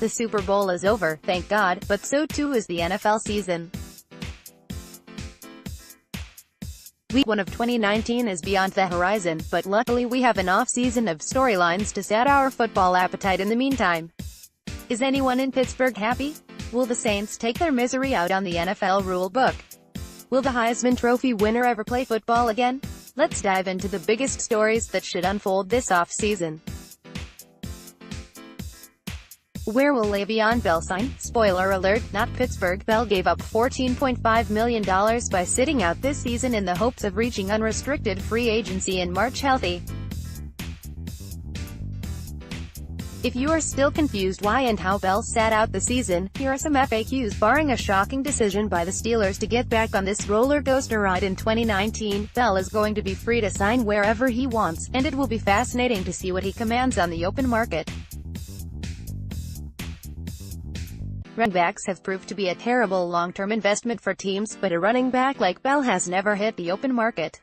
The Super Bowl is over, thank God, but so too is the NFL season. Week 1 of 2019 is beyond the horizon, but luckily we have an off-season of storylines to sat our football appetite in the meantime. Is anyone in Pittsburgh happy? Will the Saints take their misery out on the NFL rule book? Will the Heisman Trophy winner ever play football again? Let's dive into the biggest stories that should unfold this off-season. Where will Le'Veon Bell sign? Spoiler alert, not Pittsburgh. Bell gave up $14.5 million by sitting out this season in the hopes of reaching unrestricted free agency in March healthy. If you are still confused why and how Bell sat out the season, here are some FAQs. Barring a shocking decision by the Steelers to get back on this roller coaster ride in 2019, Bell is going to be free to sign wherever he wants, and it will be fascinating to see what he commands on the open market. Running backs have proved to be a terrible long-term investment for teams, but a running back like Bell has never hit the open market.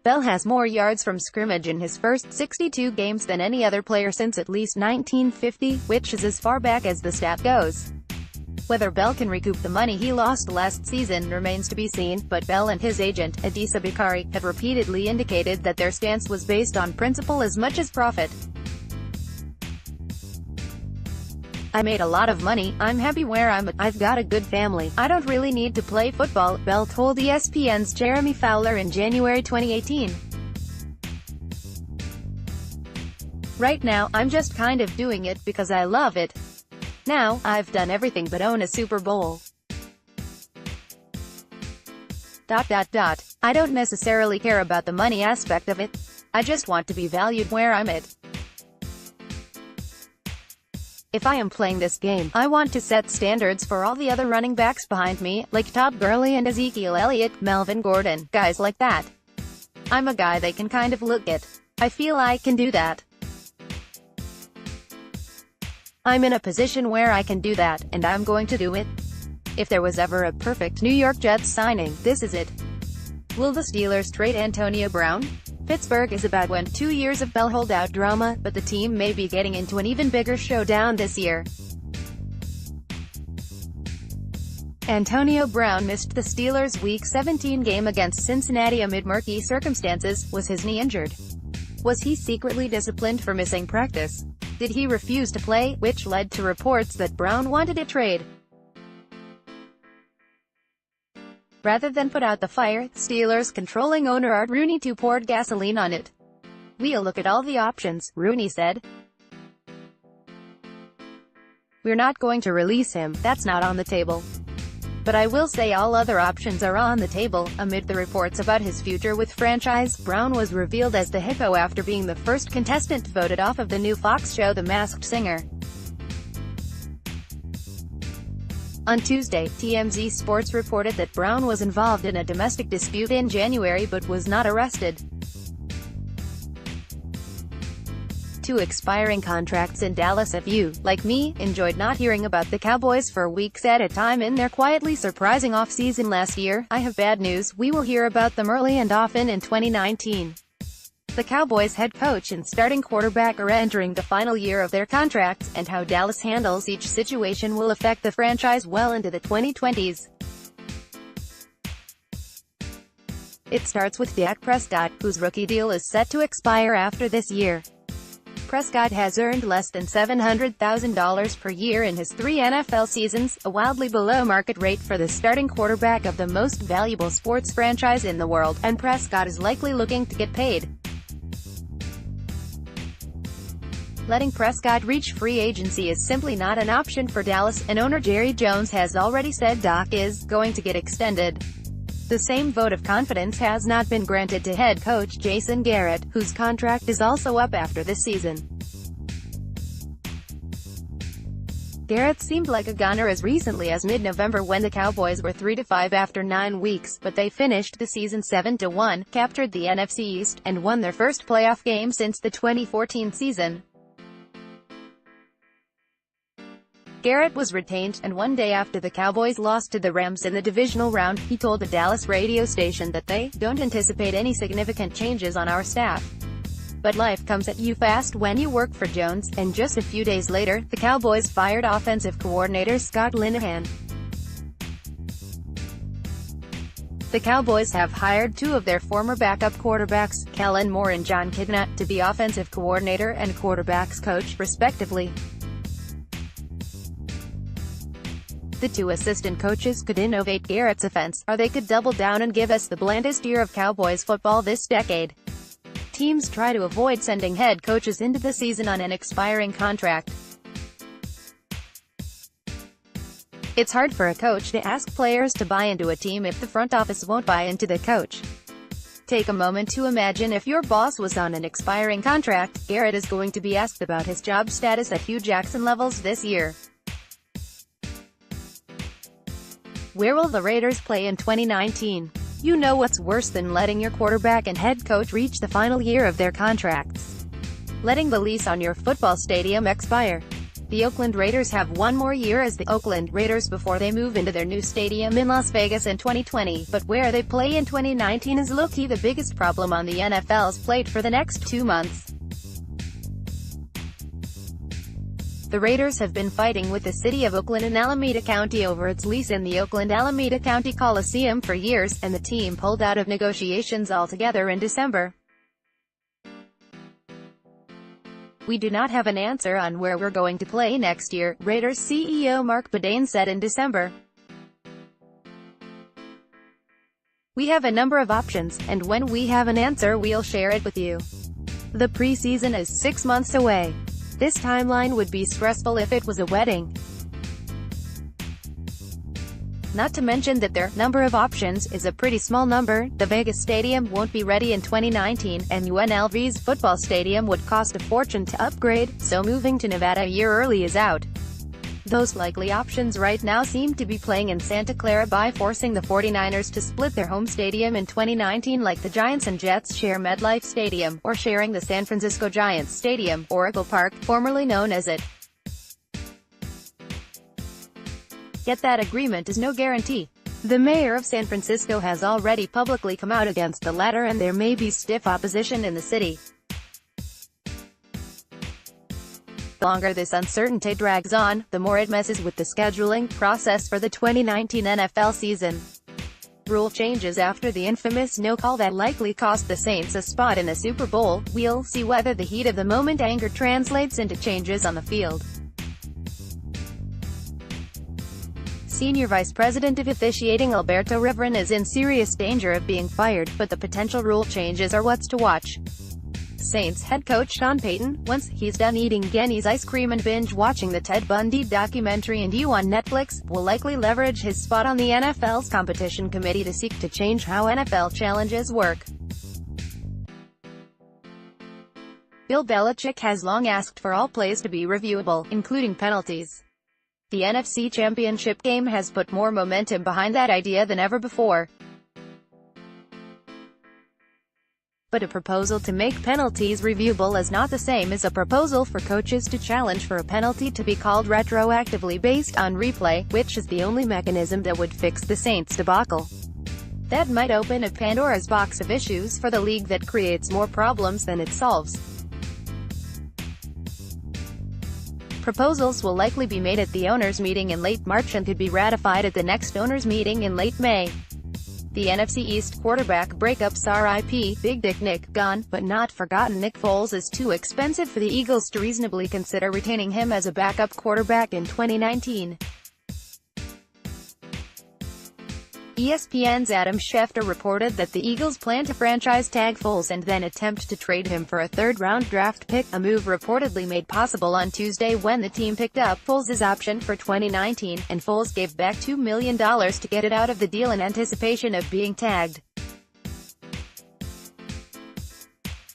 Bell has more yards from scrimmage in his first 62 games than any other player since at least 1950, which is as far back as the stat goes. Whether Bell can recoup the money he lost last season remains to be seen, but Bell and his agent, Adisa Bakari, have repeatedly indicated that their stance was based on principle as much as profit. I made a lot of money, I'm happy where I'm at, I've got a good family, I don't really need to play football, Bell told ESPN's Jeremy Fowler in January 2018. Right now, I'm just kind of doing it because I love it. Now, I've done everything but own a Super Bowl. I don't necessarily care about the money aspect of it. I just want to be valued where I'm at. If I am playing this game, I want to set standards for all the other running backs behind me, like Todd Gurley and Ezekiel Elliott, Melvin Gordon, guys like that. I'm a guy they can kind of look at. I feel I can do that. I'm in a position where I can do that, and I'm going to do it. If there was ever a perfect New York Jets signing, this is it. Will the Steelers trade Antonio Brown? Pittsburgh is about to win 2 years of Bell holdout drama, but the team may be getting into an even bigger showdown this year. Antonio Brown missed the Steelers' Week 17 game against Cincinnati amid murky circumstances. Was his knee injured? Was he secretly disciplined for missing practice? Did he refuse to play, which led to reports that Brown wanted a trade? Rather than put out the fire, Steelers controlling owner Art Rooney poured gasoline on it. "We'll look at all the options," Rooney said. "We're not going to release him, that's not on the table. But I will say all other options are on the table." Amid the reports about his future with franchise, Brown was revealed as the hippo after being the first contestant voted off of the new Fox show The Masked Singer. On Tuesday, TMZ Sports reported that Brown was involved in a domestic dispute in January but was not arrested. 2 expiring contracts in Dallas. If you, like me, enjoyed not hearing about the Cowboys for weeks at a time in their quietly surprising offseason last year, I have bad news: we will hear about them early and often in 2019. The Cowboys head coach and starting quarterback are entering the final year of their contracts, and how Dallas handles each situation will affect the franchise well into the 2020s. It starts with Dak Prescott, whose rookie deal is set to expire after this year. Prescott has earned less than $700,000 per year in his 3 NFL seasons, a wildly below-market rate for the starting quarterback of the most valuable sports franchise in the world, and Prescott is likely looking to get paid. Letting Prescott reach free agency is simply not an option for Dallas, and owner Jerry Jones has already said Dak is going to get extended. The same vote of confidence has not been granted to head coach Jason Garrett, whose contract is also up after this season. Garrett seemed like a goner as recently as mid-November when the Cowboys were 3-5 after 9 weeks, but they finished the season 7-1, captured the NFC East, and won their first playoff game since the 2014 season. Garrett was retained, and one day after the Cowboys lost to the Rams in the divisional round, he told a Dallas radio station that they don't anticipate any significant changes on our staff. But life comes at you fast when you work for Jones, and just a few days later, the Cowboys fired offensive coordinator Scott Linehan. The Cowboys have hired two of their former backup quarterbacks, Kellen Moore and John Kidna, to be offensive coordinator and quarterbacks coach, respectively. The two assistant coaches could innovate Garrett's offense, or they could double down and give us the blandest year of Cowboys football this decade. Teams try to avoid sending head coaches into the season on an expiring contract. It's hard for a coach to ask players to buy into a team if the front office won't buy into the coach. Take a moment to imagine if your boss was on an expiring contract. Garrett is going to be asked about his job status at Hugh Jackson levels this year. Where will the Raiders play in 2019? You know what's worse than letting your quarterback and head coach reach the final year of their contracts? Letting the lease on your football stadium expire. The Oakland Raiders have one more year as the Oakland Raiders before they move into their new stadium in Las Vegas in 2020, but where they play in 2019 is low-key the biggest problem on the NFL's plate for the next 2 months. The Raiders have been fighting with the city of Oakland and Alameda County over its lease in the Oakland-Alameda County Coliseum for years, and the team pulled out of negotiations altogether in December. "We do not have an answer on where we're going to play next year," Raiders CEO Mark Bedane said in December. "We have a number of options, and when we have an answer we'll share it with you. The preseason is 6 months away. This timeline would be stressful if it was a wedding. Not to mention that their number of options is a pretty small number. The Vegas stadium won't be ready in 2019, and UNLV's football stadium would cost a fortune to upgrade, so moving to Nevada a year early is out. Those likely options right now seem to be playing in Santa Clara by forcing the 49ers to split their home stadium in 2019 like the Giants and Jets share MetLife Stadium, or sharing the San Francisco Giants Stadium, Oracle Park, formerly known as it. Yet that agreement is no guarantee. The mayor of San Francisco has already publicly come out against the latter, and there may be stiff opposition in the city. The longer this uncertainty drags on, the more it messes with the scheduling process for the 2019 NFL season. Rule changes after the infamous no-call that likely cost the Saints a spot in the Super Bowl. We'll see whether the heat of the moment anger translates into changes on the field. Senior Vice President of Officiating Alberto Rivera is in serious danger of being fired, but the potential rule changes are what's to watch. Saints head coach Sean Payton, once he's done eating Genny's ice cream and binge-watching the Ted Bundy documentary and You on Netflix, will likely leverage his spot on the NFL's competition committee to seek to change how NFL challenges work. Bill Belichick has long asked for all plays to be reviewable, including penalties. The NFC Championship game has put more momentum behind that idea than ever before. But a proposal to make penalties reviewable is not the same as a proposal for coaches to challenge for a penalty to be called retroactively based on replay, which is the only mechanism that would fix the Saints debacle. That might open a Pandora's box of issues for the league that creates more problems than it solves. Proposals will likely be made at the owners' meeting in late March and could be ratified at the next owners' meeting in late May. The NFC East quarterback breakups RIP, Big Dick Nick, gone, but not forgotten. Nick Foles is too expensive for the Eagles to reasonably consider retaining him as a backup quarterback in 2019. ESPN's Adam Schefter reported that the Eagles plan to franchise tag Foles and then attempt to trade him for a third-round draft pick, a move reportedly made possible on Tuesday when the team picked up Foles' option for 2019, and Foles gave back $2 million to get it out of the deal in anticipation of being tagged.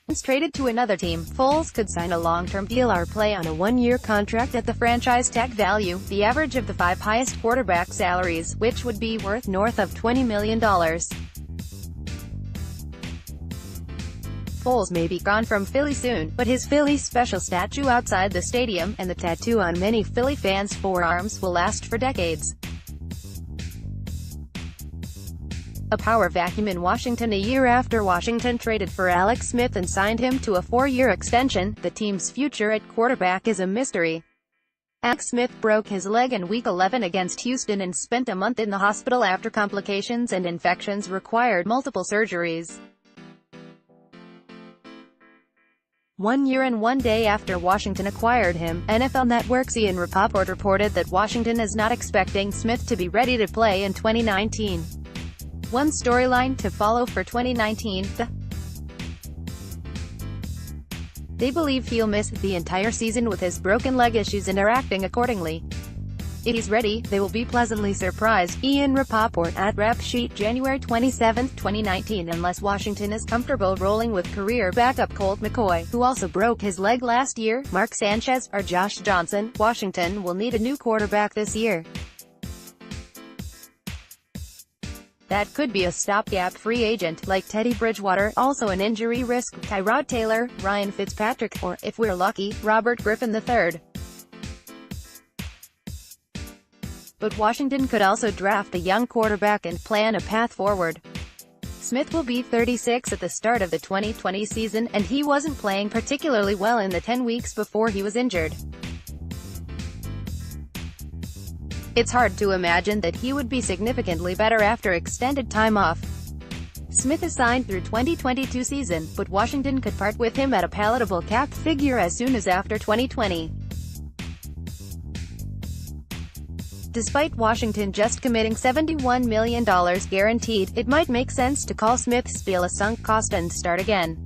Once traded to another team, Foles could sign a long-term deal or play on a one-year contract at the franchise tag value, the average of the 5 highest quarterback salaries, which would be worth north of $20 million. Foles may be gone from Philly soon, but his Philly special statue outside the stadium, and the tattoo on many Philly fans' forearms, will last for decades. a power vacuum in Washington. A year after Washington traded for Alex Smith and signed him to a 4-year extension, the team's future at quarterback is a mystery. Alex Smith broke his leg in Week 11 against Houston and spent a month in the hospital after complications and infections required multiple surgeries. 1 year and 1 day after Washington acquired him, NFL Network's Ian Rapoport reported that Washington is not expecting Smith to be ready to play in 2019. One storyline to follow for 2019, they believe he'll miss the entire season with his broken leg issues and are acting accordingly. If he's ready, they will be pleasantly surprised. Ian Rapoport at Rap Sheet, January 27, 2019. Unless Washington is comfortable rolling with career backup Colt McCoy, who also broke his leg last year, Mark Sanchez, or Josh Johnson, Washington will need a new quarterback this year. That could be a stopgap free agent, like Teddy Bridgewater, also an injury risk, Tyrod Taylor, Ryan Fitzpatrick, or, if we're lucky, Robert Griffin III. But Washington could also draft a young quarterback and plan a path forward. Smith will be 36 at the start of the 2020 season, and he wasn't playing particularly well in the 10 weeks before he was injured. It's hard to imagine that he would be significantly better after extended time off. Smith is signed through 2022 season, but Washington could part with him at a palatable cap figure as soon as after 2020. Despite Washington just committing $71 million guaranteed, it might make sense to call Smith's deal a sunk cost and start again.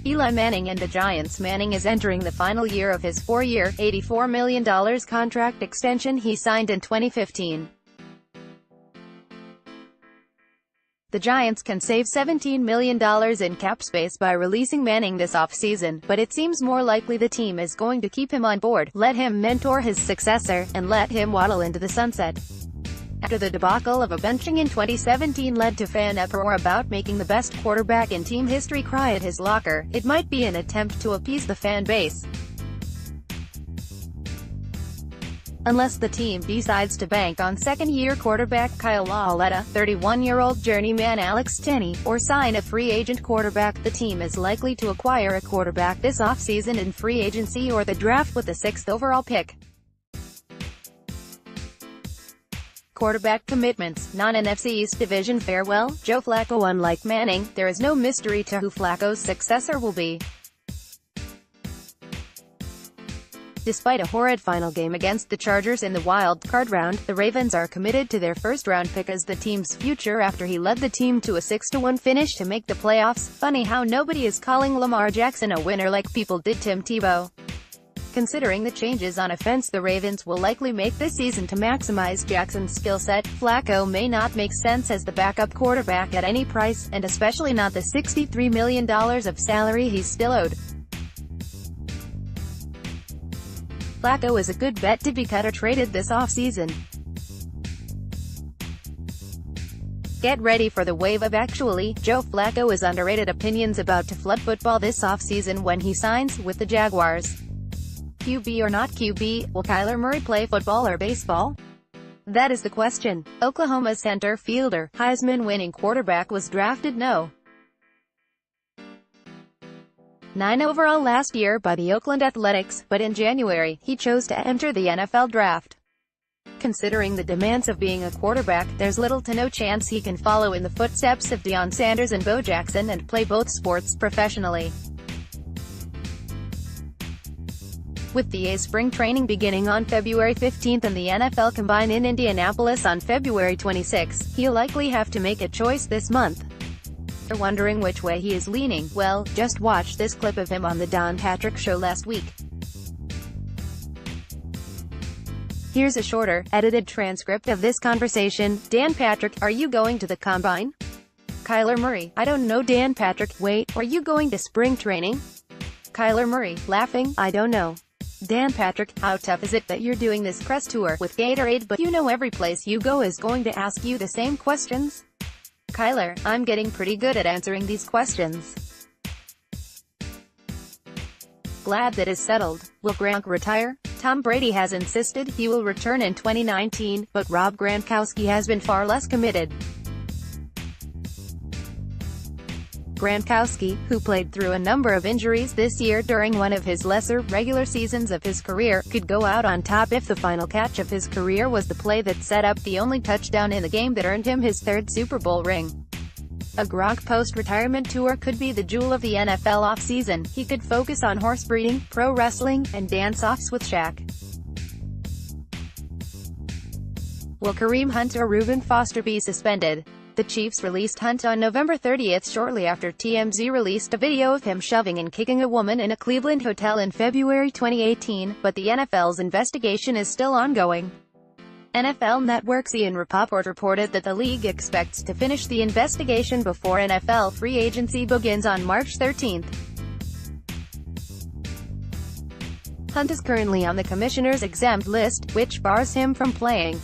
Eli Manning and the Giants. Manning is entering the final year of his 4-year, $84 million contract extension he signed in 2015. The Giants can save $17 million in cap space by releasing Manning this offseason, but it seems more likely the team is going to keep him on board, let him mentor his successor, and let him waddle into the sunset. After the debacle of a benching in 2017 led to fan uproar about making the best quarterback in team history cry at his locker, it might be an attempt to appease the fan base. Unless the team decides to bank on second-year quarterback Kyle Lauletta, 31-year-old journeyman Alex Tenney, or sign a free agent quarterback, the team is likely to acquire a quarterback this offseason in free agency or the draft with the 6th overall pick. Quarterback commitments. Non-NFC East Division farewell, Joe Flacco. Unlike Manning, there is no mystery to who Flacco's successor will be. Despite a horrid final game against the Chargers in the wild card round, the Ravens are committed to their first-round pick as the team's future after he led the team to a 6-1 finish to make the playoffs. Funny how nobody is calling Lamar Jackson a winner like people did Tim Tebow. Considering the changes on offense the Ravens will likely make this season to maximize Jackson's skill set, Flacco may not make sense as the backup quarterback at any price, and especially not the $63 million of salary he's still owed. Flacco is a good bet to be cut or traded this offseason. Get ready for the wave of actually Joe Flacco is underrated opinions about to flood football this offseason when he signs with the Jaguars. QB or not QB, will Kyler Murray play football or baseball? That is the question. Oklahoma's center fielder, Heisman-winning quarterback was drafted No. 9 overall last year by the Oakland Athletics, but in January, he chose to enter the NFL draft. Considering the demands of being a quarterback, there's little to no chance he can follow in the footsteps of Deion Sanders and Bo Jackson and play both sports professionally. With the A's spring training beginning on February 15 and the NFL Combine in Indianapolis on February 26, he'll likely have to make a choice this month. You're wondering which way he is leaning? Well, just watch this clip of him on the Don Patrick Show last week. Here's a shorter, edited transcript of this conversation. Dan Patrick, are you going to the Combine? Kyler Murray, I don't know. Dan Patrick, wait, are you going to spring training? Kyler Murray, laughing, I don't know. Dan Patrick, how tough is it that you're doing this press tour with Gatorade but you know every place you go is going to ask you the same questions? Kyler, I'm getting pretty good at answering these questions. Glad that is settled. Will Gronk retire? Tom Brady has insisted he will return in 2019, but Rob Gronkowski has been far less committed. Gronkowski, who played through a number of injuries this year during one of his lesser, regular seasons of his career, could go out on top if the final catch of his career was the play that set up the only touchdown in the game that earned him his third Super Bowl ring. A Gronk post-retirement tour could be the jewel of the NFL offseason. He could focus on horse breeding, pro wrestling, and dance-offs with Shaq. Will Kareem Hunt or Reuben Foster be suspended? The Chiefs released Hunt on November 30, shortly after TMZ released a video of him shoving and kicking a woman in a Cleveland hotel in February 2018, but the NFL's investigation is still ongoing. NFL Network's Ian Rapoport reported that the league expects to finish the investigation before NFL free agency begins on March 13. Hunt is currently on the commissioner's exempt list, which bars him from playing.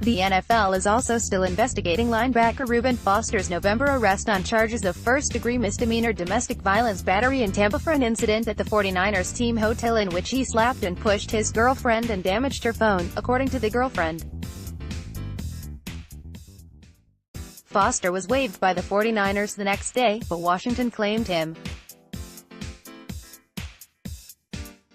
The NFL is also still investigating linebacker Reuben Foster's November arrest on charges of first-degree misdemeanor domestic violence battery in Tampa for an incident at the 49ers team hotel in which he slapped and pushed his girlfriend and damaged her phone, according to the girlfriend. Foster was waived by the 49ers the next day, but Washington claimed him.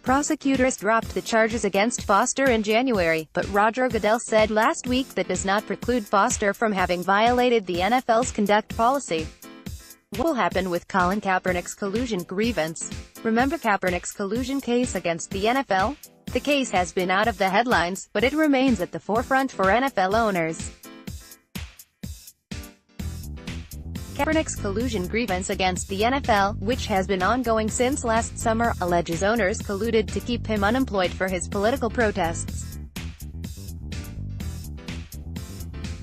Prosecutors dropped the charges against Foster in January, but Roger Goodell said last week that does not preclude Foster from having violated the NFL's conduct policy. What will happen with Colin Kaepernick's collusion grievance? Remember Kaepernick's collusion case against the NFL? The case has been out of the headlines, but it remains at the forefront for NFL owners. Kaepernick's collusion grievance against the NFL, which has been ongoing since last summer, alleges owners colluded to keep him unemployed for his political protests.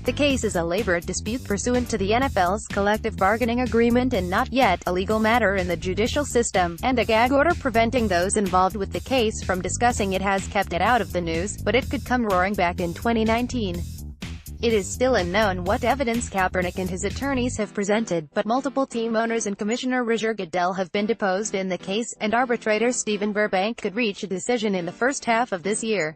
The case is a labor dispute pursuant to the NFL's collective bargaining agreement and not yet a legal matter in the judicial system, and a gag order preventing those involved with the case from discussing it has kept it out of the news, but it could come roaring back in 2019. It is still unknown what evidence Kaepernick and his attorneys have presented, but multiple team owners and Commissioner Roger Goodell have been deposed in the case, and arbitrator Stephen Burbank could reach a decision in the first half of this year.